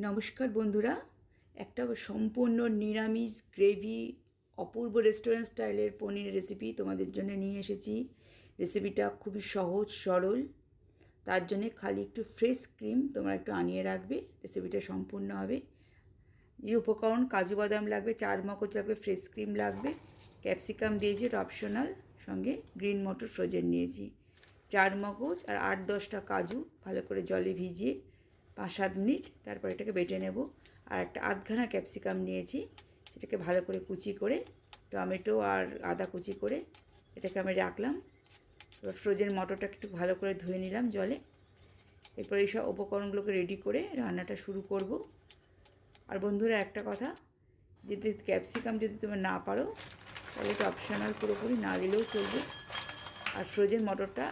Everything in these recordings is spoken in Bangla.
নমস্কার বন্ধুরা, একটা সম্পূর্ণ নিরামিষ গ্রেভি অপূর্ব রেস্টুরেন্ট স্টাইলের পনির রেসিপি তোমাদের জন্য নিয়ে এসেছি। রেসিপিটা খুবই সহজ সরল, তার জন্যে খালি একটু ফ্রেশ ক্রিম তোমরা একটু আনিয়ে রাখবে, রেসিপিটা সম্পূর্ণ হবে। যে উপকরণ: কাজু বাদাম লাগবে, 4 মগজ লাগবে, ফ্রেশ ক্রিম লাগবে, ক্যাপসিকাম দিয়েছি, এটা অপশনাল, সঙ্গে গ্রিন মটর ফ্রোজেন নিয়েছি। 4 মগজ আর 8-10টা কাজু ভালো করে জলে ভিজিয়ে 5-7 মিনিট তারপর এটাকে বেটে নেব। আর একটা আধখানা ক্যাপসিকাম নিয়েছি, সেটাকে ভালো করে কুচি করে, টমেটো আর আদা কুচি করে এটাকে আমি রাখলাম। এবার ফ্রোজেন মটরটাকে একটু ভালো করে ধুয়ে নিলাম জলে। এরপর এই সব উপকরণগুলোকে রেডি করে রান্নাটা শুরু করব। আর বন্ধুরা, একটা কথা, যদি ক্যাপসিকাম যদি তুমি না পারো তাহলে এটা অপশনাল, পুরোপুরি না দিলেও চলবে। আর ফ্রোজেন মটরটা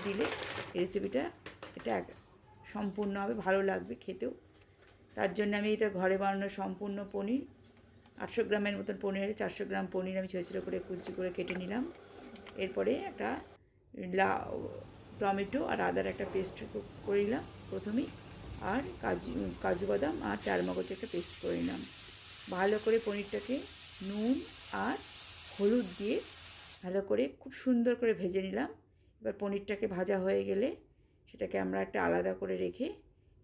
দিলে রেসিপিটা এটা সম্পূর্ণ হবে, ভালো লাগবে খেতেও। তার জন্য আমি এটা ঘরে বানানো সম্পূর্ণ পনির, 800 গ্রামের মতন পনির আছে, 400 গ্রাম পনির আমি ছোটো ছোটো করে কুচি করে কেটে নিলাম। এরপরে একটা টমেটো আর আদার একটা পেস্ট করে নিলাম প্রথমেই, আর কাজু বাদাম আর 4 মগজ একটা পেস্ট করে নিলাম। ভালো করে পনিরটাকে নুন আর হলুদ দিয়ে ভালো করে খুব সুন্দর করে ভেজে নিলাম। এবার পনিরটাকে ভাজা হয়ে গেলে সেটাকে আমরা একটা আলাদা করে রেখে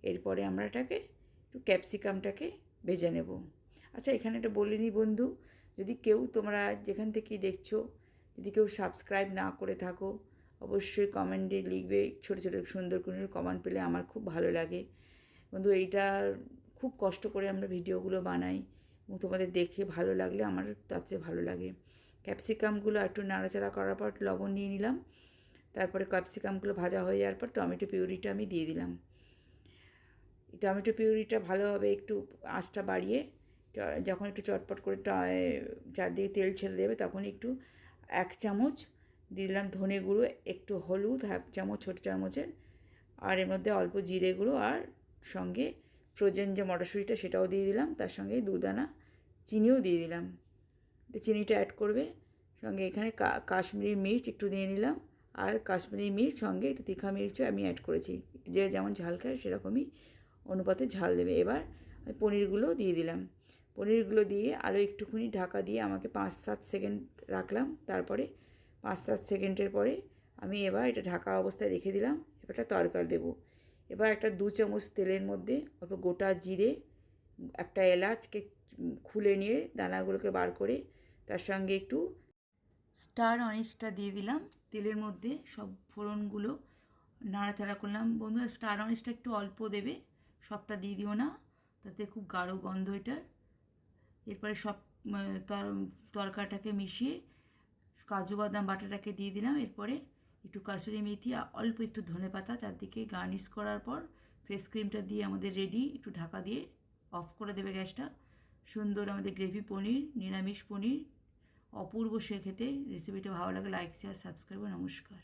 এরপরে আমরা এটাকে একটু ক্যাপসিকামটাকে ভেজে নেব। আচ্ছা, এখানে একটা বলিনি বন্ধু, যদি কেউ তোমরা যেখান থেকেই দেখছো, যদি কেউ সাবস্ক্রাইব না করে থাকো, অবশ্যই কমেন্টে লিখবে। ছোটো ছোটো সুন্দর করে কমেন্ট পেলে আমার খুব ভালো লাগে বন্ধু। এইটা খুব কষ্ট করে আমরা ভিডিওগুলো বানাই এবং তোমাদের দেখে ভালো লাগলে আমার তাতে ভালো লাগে। ক্যাপসিকামগুলো একটু নাড়াচাড়া করার পর লবণ নিয়ে নিলাম। তারপরে ক্যাপসিকামগুলো ভাজা হয়ে যাওয়ার পর টমেটো পিউরিটা আমি দিয়ে দিলাম। টমেটো পিউরিটা ভালোভাবে একটু আঁচটা বাড়িয়ে যখন একটু চটপট করে চারদিকে তেল ছেড়ে দেবে তখন একটু 1 চামচ দিয়ে দিলাম ধনে গুঁড়ো, একটু হলুদ 1/2 চামচ ছোটো চামচের, আর এর মধ্যে অল্প জিরে গুঁড়ো, আর সঙ্গে ফ্রোজেন যে মটরশুঁটিটা সেটাও দিয়ে দিলাম, তার সঙ্গে 2 দানা চিনিও দিয়ে দিলাম। চিনিটা অ্যাড করবে। সঙ্গে এখানে কাশ্মীরি মির্চ একটু দিয়ে নিলাম, আর কাশ্মীরি মির্চ সঙ্গে একটু তীখা মির্চও আমি অ্যাড করেছি, যে যেমন ঝাল খায় সেরকমই অনুপাতে ঝাল দেবে। এবার আমি পনিরগুলো দিয়ে দিলাম। পনিরগুলো দিয়ে আরও একটুখানি ঢাকা দিয়ে আমাকে 5-7 সেকেন্ড রাখলাম। তারপরে 5-7 সেকেন্ডের পরে আমি এবার এটা ঢাকা অবস্থায় রেখে দিলাম। এবার একটা তড়কা দেবো। এবার একটা 2 চামচ তেলের মধ্যে অল্প গোটা জিরে, একটা এলাচকে খুলে নিয়ে দানাগুলোকে বার করে তার সঙ্গে একটু স্টার অনিসটা দিয়ে দিলাম তেলের মধ্যে। সব ফোড়নগুলো নাড়াচাড়া করলাম। বন্ধুরা, স্টার অনিসটা একটু অল্প দেবে, সবটা দিয়ে দিও না, তাতে খুব গাঢ় গন্ধ এটার। এরপরে সব তরকাটাকে মিশিয়ে কাজু বাদাম বাটাটাকে দিয়ে দিলাম। এরপরে একটু কাসুরি মেথি, অল্প একটু ধনেপাতা চারদিকে গার্নিশ করার পর ফ্রেশ ক্রিমটা দিয়ে আমাদের রেডি। একটু ঢাকা দিয়ে অফ করে দেবে গ্যাসটা। সুন্দর আমাদের গ্রেভি পনির, নিরামিষ পনির, অপূর্ব সে খেতে। রেসিপিটা ভালো লাগে লাইক শেয়ার সাবস্ক্রাইব। নমস্কার।